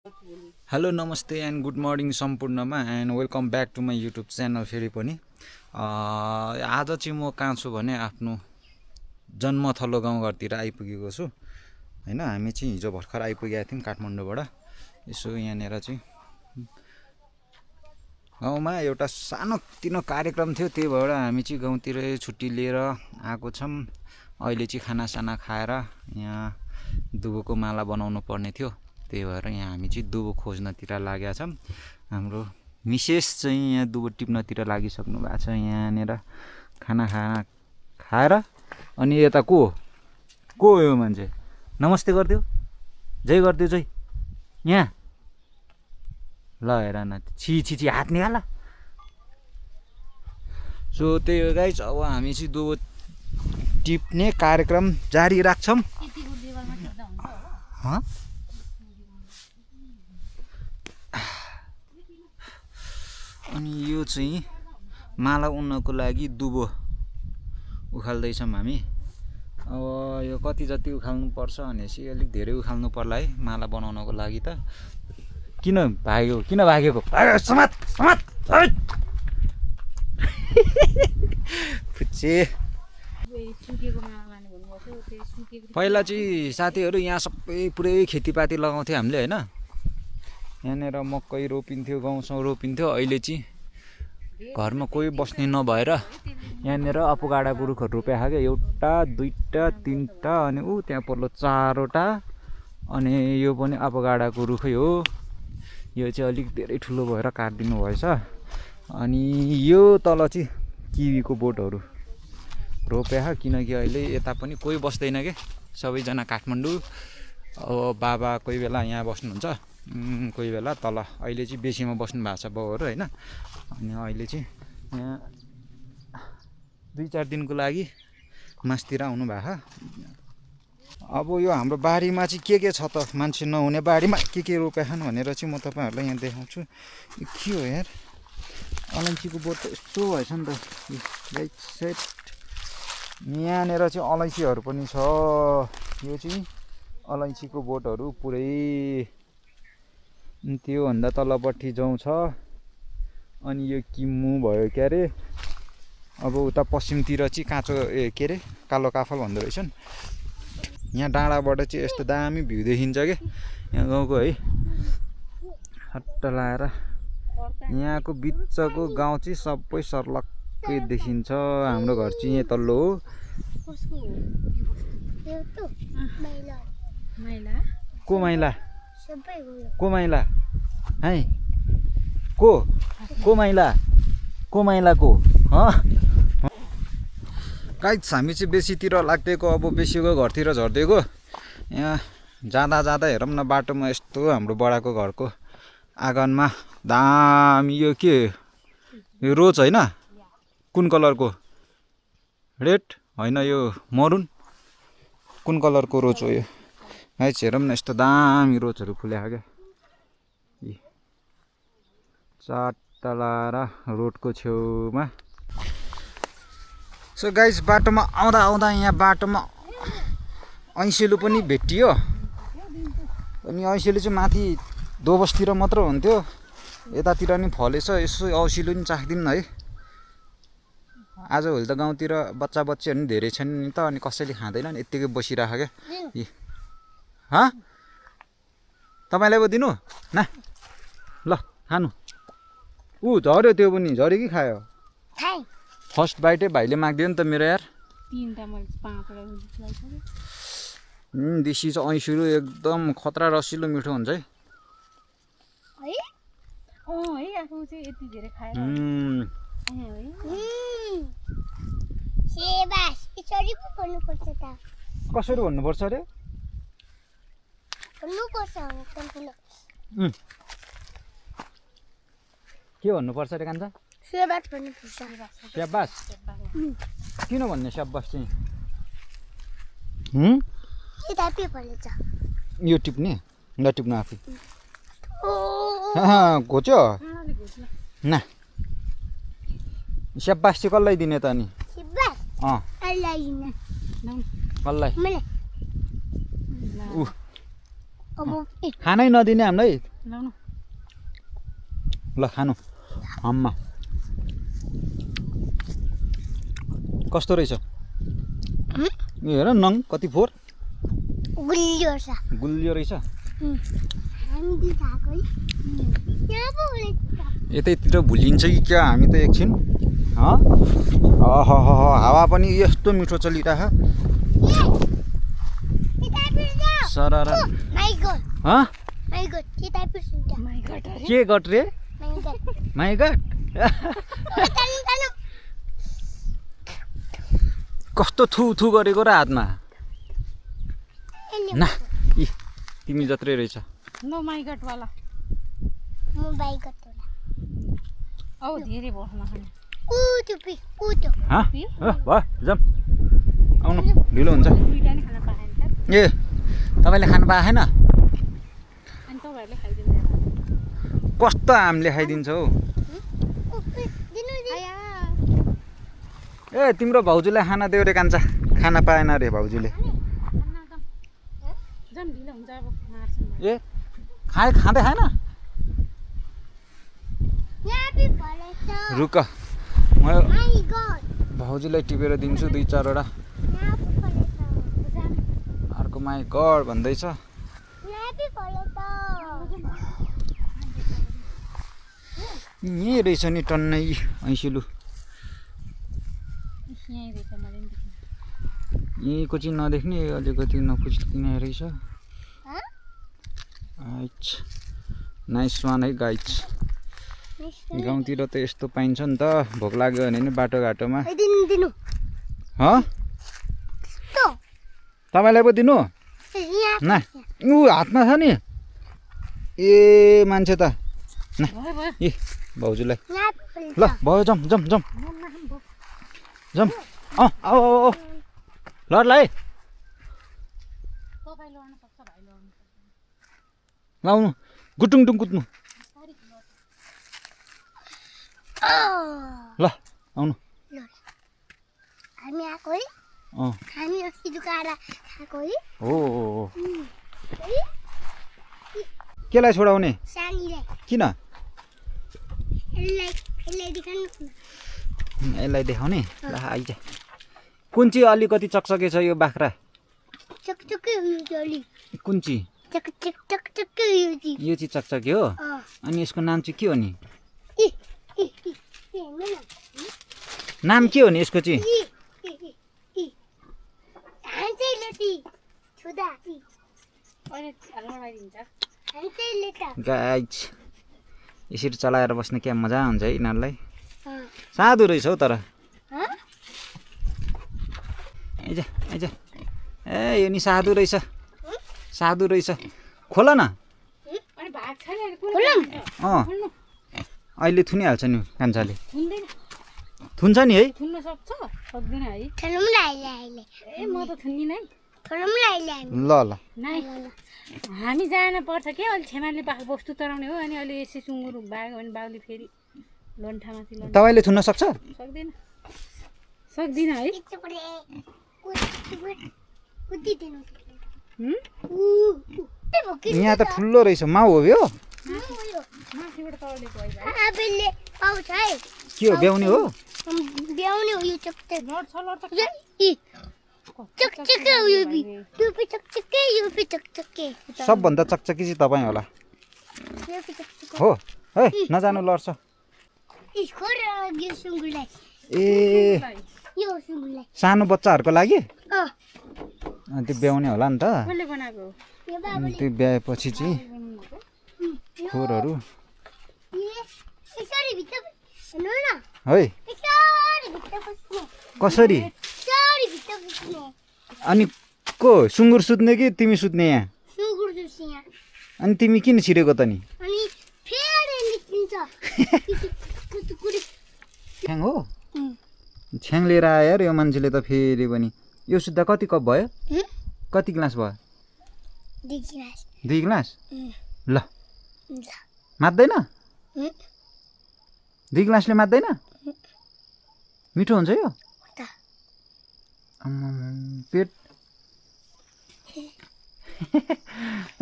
Hello नमस्ते and good morning सम्पूर्णमा and welcome back to my YouTube channel फेरि पनि आज चाहिँ म कहाँ छु भने आफ्नो जन्मथलो गाउँघरतिर आइपुगेको छु हैन। हामी चाहिँ हिजो भर्खर आइपुगेका थियौँ काठमाडौँबाट। यसो यहाँनिर चाहिँ गाउँमा एउटा सानोतिनो कार्यक्रम थियो, त्यही भएर हामी चाहिँ गाउँतिर छुट्टी लिएर आएको छौँ। अहिले चाहिँ खानासाना खाएर यहाँ दुबोको माला बनाउनु पर्ने थियो, त्यही भएर यहाँ हामी चाहिँ दुबो खोज्नतिर लागेका छौँ। हाम्रो मिसेस चाहिँ यहाँ दुबो टिप्नतिर लागिसक्नु भएको छ। यहाँनिर खाना खाएर अनि यता को हो यो मान्छे? नमस्ते गरिदियो, जय गरिदियो, जय यहाँ ल हेर न, छि हात निकाल। सो त्यही हो गाइस, अब हामी चाहिँ दुबो टिप्ने कार्यक्रम जारी राख्छौँ। अनि यो चाहिँ माला उन्नको लागि दुबो उखाल्दैछौँ हामी। अब यो कति जति उखाल्नु पर्छ भनेपछि अलिक धेरै उखाल्नु पर्ला है माला बनाउनको लागि। त किन भागेको समात फुच्चे। पहिला चाहिँ साथीहरू यहाँ सबै पुरै खेतीपाती लगाउँथ्यो हामीले हैन। यहाँनिर मकै रोपिन्थ्यो, गहुँ रोपिन्थ्यो। अहिले चाहिँ घरमा कोही बस्ने नभएर यहाँनिर अपोगाडा गुरुखहरू रोपेको क्या। एउटा दुईटा तीनटा अनि त्यहाँ पल्लो चारवटा, अनि यो पनि अपोगाडाको रुखै हो। यो चाहिँ अलिक धेरै ठुलो भएर काटिदिनु भएछ। अनि यो तल चाहिँ किवीको बोटहरू रोप्या, किनकि अहिले यता पनि कोही बस्दैन के, सबैजना काठमाडौँ। अब बाबा कोही बेला यहाँ बस्नुहुन्छ, कोही बेला तल। अहिले चाहिँ बेसीमा बस्नु भएको छ बाउहरू हैन। अनि अहिले चाहिँ यहाँ 2-4 दिनको लागि मासतिर आउनु भएको। अब यो हाम्रो बारीमा चाहिँ के छ त, मान्छे नहुने बारीमा के रोपेछन् भनेर चाहिँ म तपाईँहरूलाई यहाँ देखाउँछु। यो के हो यार, अलैँचीको बोट त यस्तो भएछ नि त राइट साइड। यहाँनिर चाहिँ अलैँचीहरू पनि छ। यो चाहिँ अलैँचीको बोटहरू पुरै। त्योभन्दा तलपट्टि जाउँ छ। अनि यो किम्मु भयो के अरे। अब उता पश्चिमतिर चाहिँ काँचो के अरे कालो काफल भन्दो रहेछन्। यहाँ डाँडाबाट चाहिँ यस्तो दामी भ्यू देखिन्छ कि यहाँ गाउँको है। हट्ट लाएर यहाँको बिचको गाउँ चाहिँ सबै सर्लक्कै देखिन्छ। हाम्रो घर चाहिँ यहाँ तल्लो हो। को माइला है को माइलाको गाइस। हामी चाहिँ बेसीतिर लाग्दिएको, अब बेसीको घरतिर झर्दिएको। यहाँ जाँदा हेरौँ न, बाटोमा यस्तो हाम्रो बडाको घरको आँगनमा दामी यो के यो रोज होइन, कुन कलरको? रेड होइन, यो मरुन। कुन कलरको रोज हो यो गाइस? हेरौँ न, यस्तो दामी रोजहरू फुलेको क्या। चाटलारा रोडको छेउमा। सो गाइस, बाटोमा आउँदा यहाँ बाटोमा ऐँसेलु पनि भेटियो। अनि ऐँसेलु चाहिँ माथि दोबसतिर मात्र हुन्थ्यो, यतातिर नि फलेछ। यसो औँसीलु नि चाख्दिउँ न है। आजभोलि त गाउँतिर बच्चाबच्चीहरू पनि धेरै छन् नि त, अनि कसैले खाँदैन नि, यत्तिकै बसिरहेको क्या। तपाईँलाई पो दिनु न, ल खानु। झऱ्यो त्यो पनि, झऱ्यो कि खायो? फर्स्ट बाइटै भाइले माग्दियो नि त मेरो यार। देशी चाहिँ ऐँसिलो एकदम खतरा रसिलो मिठो हुन्छ है। कसरी भन्नुपर्छ अरे? के भन्नुपर्छ अरे कान्छा? स्याबास। किन भन्ने स्याबास चाहिँ? यो टिप्ने नटिप्नु आफै। घोच्यो न। स्याबास चाहिँ कसलाई दिने त अनि? कसलाई? खानै नदिने हामीलाई लाउनु ल खानु अम्मा कस्तो रहेछ यो हेर नङ कति फोर गुलियो रहेछ यतैतिर भुलिन्छ कि क्या हामी त एकछिन हावा पनि यस्तो मिठो चलिरह सरर के गट रे माइ गट कस्तो थु थु गरेको र हातमा ना इ तिमी जत्रै रहेछ नो माइ गट वाला औ धेरै बस्न खाने जाम आउनु ढिलो हुन्छ दुईटा नि खाना पाएन त ए तपाईँले खानु पाएन अनि तपाईहरुले खाइदिनु कस्तो हामीले खाइदिन्छ हौ ए तिम्रो भाउजूलाई खाना देऊ रे कान्छा खाना पाएन रे भाउजूले जन ढिलो हुन्छ अब मार्छन् ए खाँदै खाएन रुक म भाउजूलाई टिपेर दिन्छु 2-4 वटा अर्को माइ गड भन्दैछ यही रहेछ नि टन्नै ऐसिलु यहीँको चाहिँ नदेख्ने अलिकति नखुच्ने रहेछ नाइस वान है गाइज गाउँतिर त यस्तो पाइन्छ नि त भोक लाग्यो भने नि बाटोघाटोमा तपाईँलाई पो दिनु न ऊ हातमा छ नि ए मान्छे त न ए भाउजूलाई ल भयो जम जम जम जम आऊ ल है लाउनु गुटुङटुङ कुद्नु ल आउनु हामी आएको है हामी अस्ति दुकाएर खाएको है हो केलाई छोडाउने सानीलाई किन यसलाई देखाउने ल आइज कुन चाहिँ अलिकति चकचके छ यो बाख्रा चकचके कुन चाहिँ चकचके यो चाहिँ चकचके हो अनि यसको नाम चाहिँ के हो नि नाम के हो नि यसको चाहिँ गाइज यसरी चलाएर बस्ने क्या मजा हुन्छ है यिनीहरूलाई साधु रहेछ हौ तर आइज आइज ए यो नि साधु रहेछ खोल न अहिले थुनिहाल्छ नि कान्छाले थुन्छ नि है ल ल हामी जान पर्छ के अलि छेमाले वस्तु तराउने हो अनि अलि यसै सुँगुर बाग्यो भने बाउले फेरि लोन्ठामाथि तपाईँले थुन्न सक्छ सक्दिन है यहाँ त ठुलो रहेछ माउ हो यो के हो ब्याउने हो यो चकचके सबभन्दा चकचकी चाहिँ तपाईँ होला हो है नजानु लड्छ ए सानो बच्चाहरूको लागि त्यो ब्याउने होला नि त त्यो ब्याएपछि चाहिँ खोरहरू है कसरी अनि को सुँगुर सुत्ने कि तिमी सुत्ने यहाँ अनि तिमी किन छिरेको त नि छ्याङ हो छ्याङ लिएर आयो यार यो मान्छेले त फेरि पनि यो सुत्दा कति कप भयो कति ग्लास भयो 2 ग्लास ल मात्दैन 2 ग्लासले मात्दैन मिठो हुन्छ यो पेट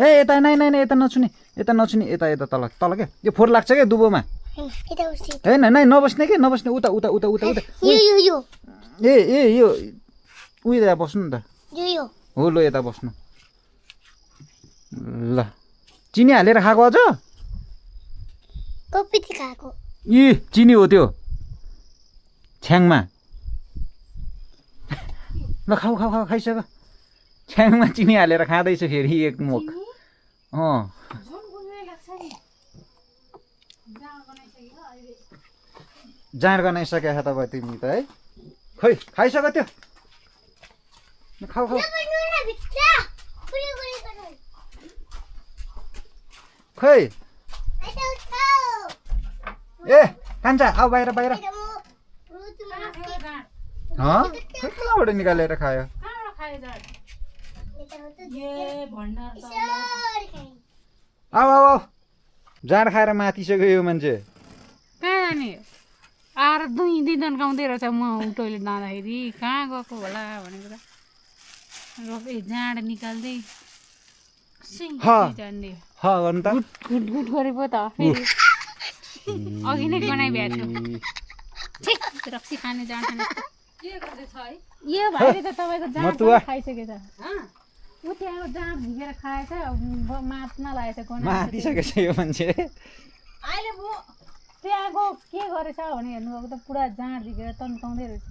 ए यता नै यता नछुने यता नछुने यता यता तल तल क्या यो फोहोर लाग्छ क्या दुबोमा यता उसी होइन नै नबस्ने के नबस्ने उता उता उता उता उता यो ए यो उयो यता बस्नु नि त यो हो लो यता बस्नु ल चिनी हालेर खाएको अझ कपिटी खाएको इ चिनी हो त्यो छ्याङमा ल खाऊ खाऊ खाऊ खाइसक छ्याङमा चिनी हालेर खाँदैछ फेरि एक मुख जाँड गनाइसकेको छ तपाईँ तिमी त है खोइ खाइसक त्यो खाऊ खाऊ खोइ ए कान्छा आऊ बाहिर बाहिर कहाँबाट निकालेर खायो आऊ आऊ आऊ जाँड खाएर माथिसक्यो यो मान्छे कहाँ जाने आएर दुई तन्काउँदै रहेछ म टोइलेट जाँदाखेरि कहाँ गएको होला भनेको त जाँड निकाल्दै जान्ने गर्नु त गुट गरे पो त फेरि अघि नै गनाइभएको थियो रक्सी खाने जाँड यो भाइले त तपाईँको जाँड खाइसकेछ ऊ त्यहाँको जाँड झिकेर खाएछ मात्न लागेछ मातिसकेछ यो मान्छे अहिले म त्यहाँको के गरेछ भने हेर्नुभएको त पुरा जाँड झिकेर तन्काउँदै रहेछ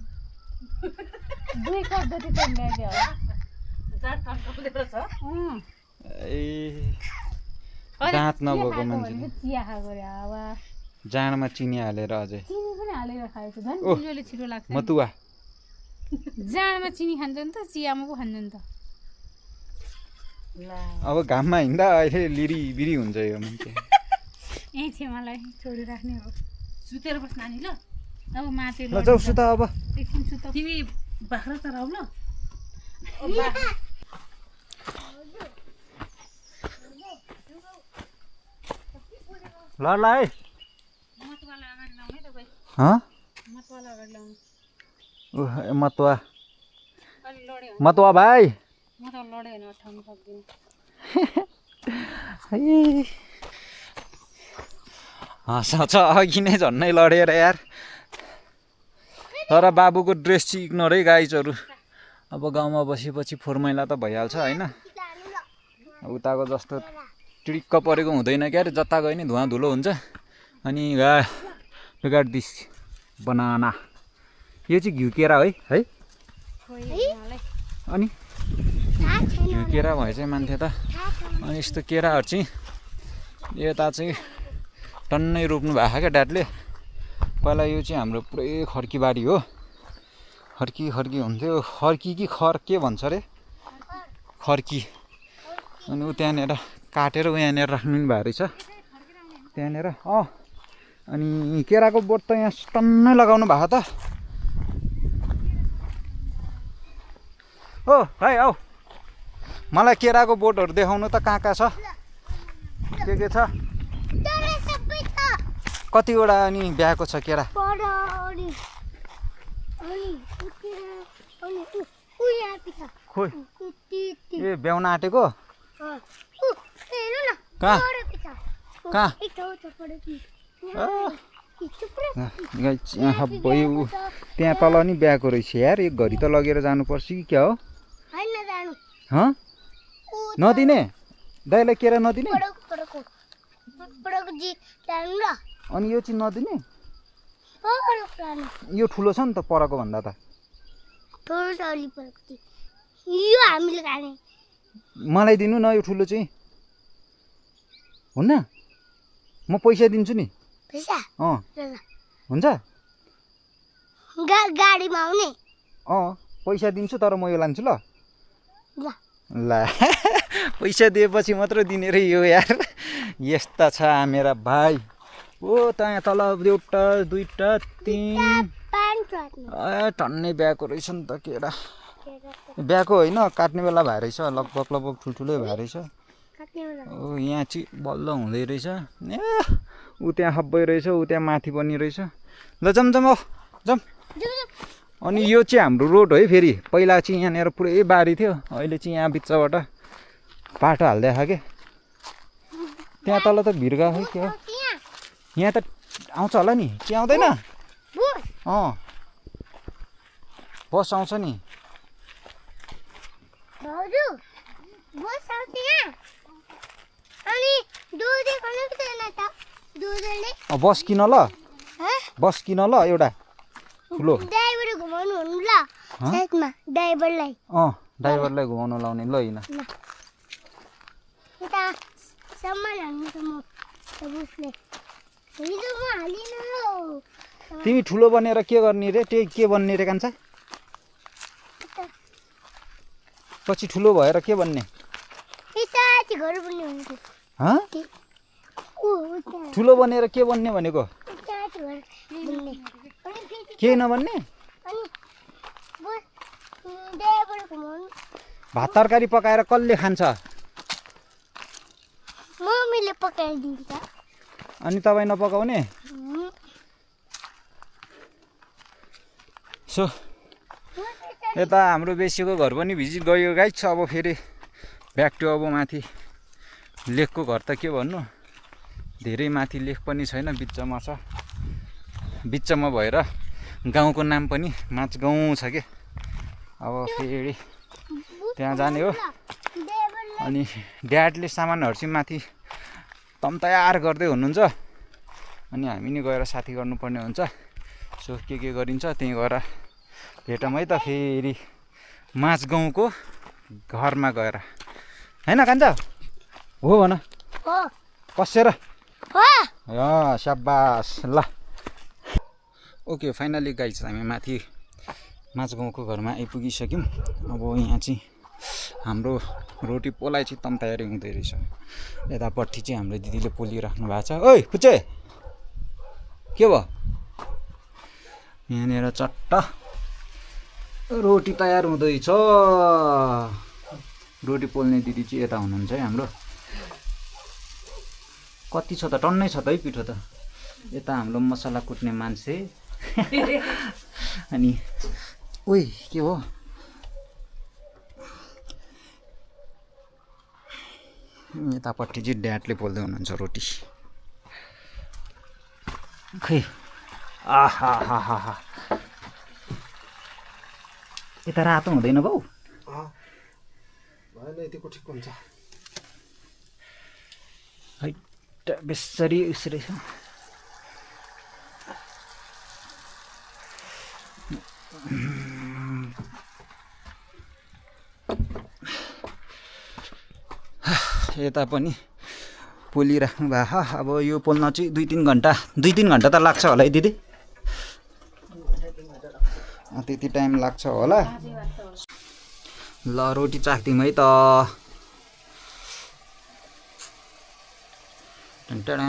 2 कप जति तन्काइदियो होला जाँड तन्काउँदै रहेछ दाँत नभएको मान्छे चिया खाएको रे हावा जाँडमा चिनी हालेर अझै चिनी पनि हालेर खाएको झन् पिलोले छिटो लाग्छ मतुवा जाँडमा चिनी खान्छ नि त चियामा पो खान्छ नि त अब घाममा हिँड्दा अहिले लिरी बिरी हुन्छ यो मान्छे यही थियो मलाई छोडिराख्ने हो सुतेर बस् नानी ल अब माथि ल जाऊ सुत अब एकछिन सुत तिमी बाख्रा चराउ ल ल ल है मतवाला अगाडि लाउने तपाईँ मतवाला अगाडि लाउनु मतुवा अलि लड्यो मतुवा भाइ म त लड्यो भने अठाउनु सक्दिनँ हँसाउँछ अघि नै झन्नै लडेर यार तर बाबुको ड्रेस चिक्न रे गाइजहरू अब गाउँमा बसेपछि फोहोर मैला त भइहाल्छ होइन उताको जस्तो टिक्क परेको हुँदैन क्या अरे जता गयो नि धुवा धुलो हुन्छ अनि बिगाड दिस बनाना यो चाहिँ घिउ केरा है अनि घिउ केरा भए चाहिँ मान्थे त अनि यस्तो केराहरू चाहिँ यता चाहिँ टन्नै रोप्नु भएको क्या ड्याडले पहिला यो चाहिँ हाम्रो पुरै खर्की बारी हो खर्की हुन्थ्यो खर्की कि खर के भन्छ अरे खर्की अनि ऊ त्यहाँनिर काटेर यहाँनिर राख्नु भएको रहेछ त्यहाँनिर अनि केराको बोट त यहाँ टन्नै लगाउनु भएको त ओ भाइ आऊ मलाई केराको बोटहरू देखाउनु त कहाँ छ के छ कतिवटा अनि ब्याएको छ केरा खोइ ए ब्याउन आँटेको कहाँ त्यहाँ तल नि ब्याएको रहेछ यार एक घडी त लगेर जानुपर्छ कि क्या हो नदिने दाइलाई केरा नदिने अनि यो चाहिँ नदिने यो ठुलो छ नि त परको भन्दा त मलाई दिनु न यो ठुलो चाहिँ हुन्न म पैसा दिन्छु नि हुन्छ गाडीमा आउने पैसा दिन्छु तर म यो लान्छु ल ल पैसा दिएपछि मात्र दिने रे यो यार यस्ता छ मेरा भाइ ओ त्यहाँ तल एउटा दुईटा तीन टन्नै ब्याएको रहेछ नि त केरा ब्याएको होइन काट्ने बेला भए रहेछ लगभग ठुल्ठुलै भए रहेछ ओ यहाँ चाहिँ बल्ल हुँदै रहेछ ए ऊ त्यहाँ हब्बै रहेछ ऊ त्यहाँ माथि पनि रहेछ ल जाऊँ जाऊँ अनि यो चाहिँ हाम्रो रोड है फेरि पहिला चाहिँ यहाँनिर पुरै बारी थियो अहिले चाहिँ यहाँ बिचबाट बाटो हाल्दै छ के त्यहाँ तल त भिर्गा है के हो यहाँ त आउँछ होला नि के आउँदैन बस आउँछ नि बस किन ल बस किन ल एउटा ठुलो ड्राइभरलाई घुमाउनु लाउने ल हिँड तिमी ठुलो बनेर के गर्ने रे त्यही के बन्ने रे कान्छा पछि ठुलो भएर के बन्ने ठुलो बनेर के बन्ने भनेको के नबन्ने भात तरकारी पकाएर कसले खान्छ मम्मीले पकाइदिन्छ अनि तपाईँ नपकाउने सो यता हाम्रो बेसीको घर पनि भिजिट गयो गाइस अब फेरि ब्याक टु अब माथि लेकको घर त के भन्नु धेरै माथि लेक पनि छैन बिचमा छ बिचमा भएर गाउँको नाम पनि माझगाउँ छ के अब फेरि त्यहाँ जाने हो अनि ड्याडले सामानहरू चाहिँ माथि तम तयार गर्दै हुनुहुन्छ अनि हामी नि गएर साथी गर्नुपर्ने हुन्छ सो के गरिन्छ त्यहीँ गएर भेटौँ है त फेरि माझगाउँको घरमा गएर हैन कान्छा हो भन कसेर स्याबास ल ओके फाइनली गाइस हामी माथि माझगाउँको घरमा आइपुगिसक्यौँ अब यहाँ चाहिँ हाम्रो रोटी पोलाइ चाहिँ तम तयारी हुँदै रहेछ यतापट्टि चाहिँ हाम्रो दिदीले पोलिराख्नु भएको छ ओइ पुचे के भयो यहाँनिर चट्ट रोटी तयार हुँदैछ रोटी पोल्ने दिदी चाहिँ यता हुनुहुन्छ है हाम्रो कति छ त टन्नै छ त है पिठो त यता हाम्रो मसला कुट्ने मान्छे अनि ओइ के हो यतापट्टि चाहिँ ड्याडले पोल्दै हुनुहुन्छ रोटी खै आहा हा हा हा यता रातो हुँदैन बाउ यतिको ठिक हुन्छ है बेसरी उसरी छ यता पनि पोलिराख्नु भएको अब यो पोल्न चाहिँ 2-3 घन्टा त लाग्छ होला है दिदी त्यति टाइम लाग्छ होला ल रोटी चाख्दिउँ है त टन्टन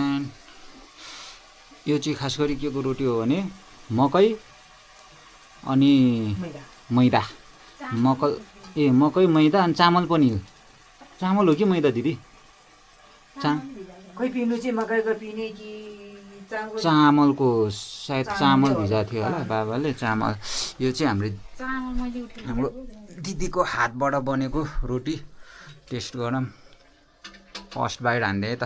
यो चाहिँ खास गरी के को रोटी हो भने मकै अनि मैदा मकै मैदा अनि चामल पनि हो चामल हो कि मैदा दिदी खोइ पिउनु चाहिँ मकैको पिने कि चामलको सायद चामल भिजाएको थियो होला बाबाले चामल यो चाहिँ हाम्रो दिदीको हातबाट बनेको रोटी टेस्ट गरौँ फर्स्ट बाइट हान्दै है त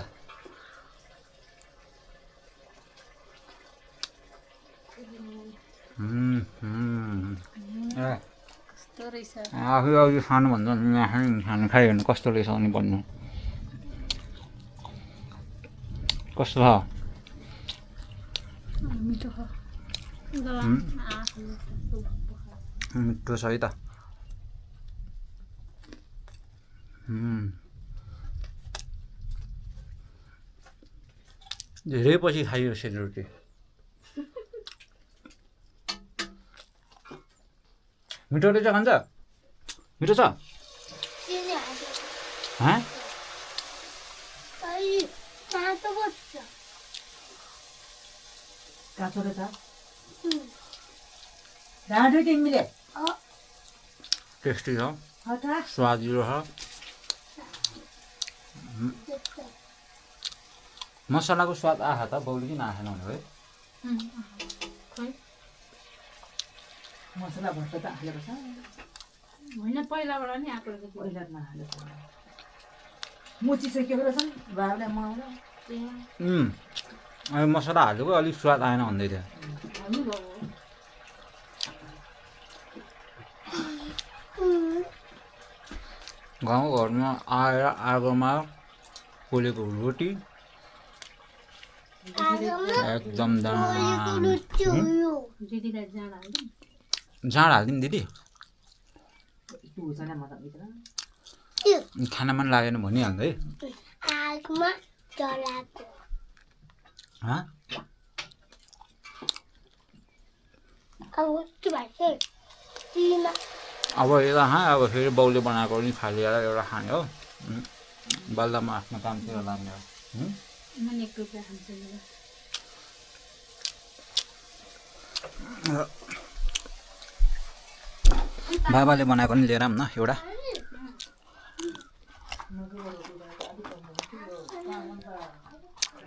आफै अघि खानु भन्छ खानु खायो भने कस्तो रहेछ अनि भन्नु कस्तो छ मिठो छ है त धेरै पछि खाइयो सेलरोटी मिठो रहेछ खान्छ मिठो छ काँचो रहेछ ढाँडो तिमीले टेस्टी छ स्वादिलो छ मसलाको स्वाद आहा त बाउले किन आएन भने है मसला भर्छ त हालेको छ होइन पहिलाबाट नि आएको पहिला नहालेको मुचिसक्यो रहेछ नि बाबुलाई मगाउँदा अब मसला हालेको अलिक स्वाद आएन भन्दै थियो गाउँघरमा आएर आगोमा पोलेको रोटी एकदम दिदीलाई जाँदा हाल्नु जाँड हालिदिउँ दिदी त्यो हुँदैन म त भित्र खाना मन लागेन भनिहाल्नु है आगमा जलाको हँ अब के भन्छ तिमा अब यता अब फेरि बाउले बनाएको पनि फालेर एउटा खाने हो बल्दामा आफ्नो कामतिर लाग्ने हो मन 1 रुपैयाँ खान्छु नि बाबाले बनाएको नि लिएर आऊँ न एउटा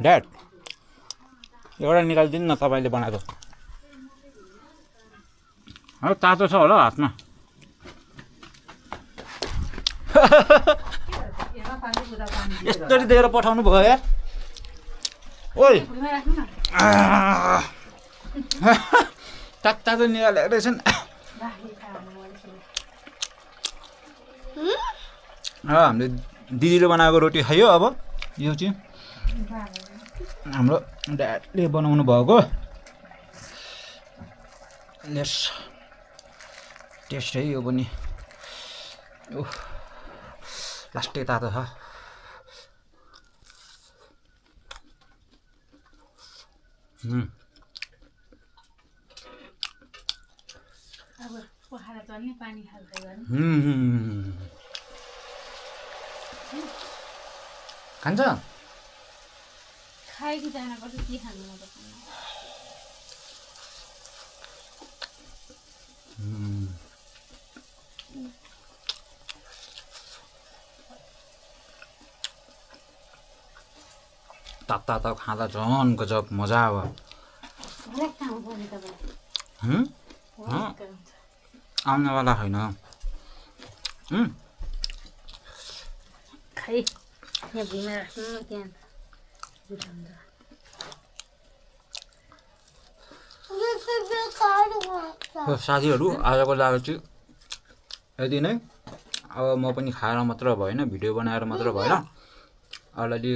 ड्याड एउटा निकालिदिनु न तपाईँले बनाएको तातो छ होला हातमा यसरी दिएर पठाउनु भयो यार ओइ तातो निकालेको रहेछन् हामीले दिदीले बनाएको रोटी खायो अब यो चाहिँ हाम्रो ड्याडले बनाउनु भएको टेस्ट है यो पनि लास्टै तातो छ अब पोखरा चल्ने पानी खाल्दै गर्ने खान्छ खाए कि जान पर्छ के खानु म त तातो खाँदा झन् गजब मजा अब आउनेवाला होइन खै यहाँ भुइँमा राख्नु त्यहाँ साथीहरू आजको लागि चाहिँ यति नै अब म पनि खाएर मात्र भएन भिडियो बनाएर मात्र भएन अलरेडी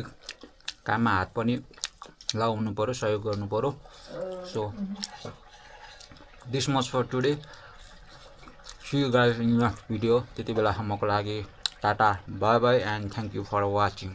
काममा हात पनि लगाउनु पर्यो सहयोग गर्नु पर्यो so this much for today see you guys in next video त्यति बेलासम्मको लागि tata bye bye and thank you for watching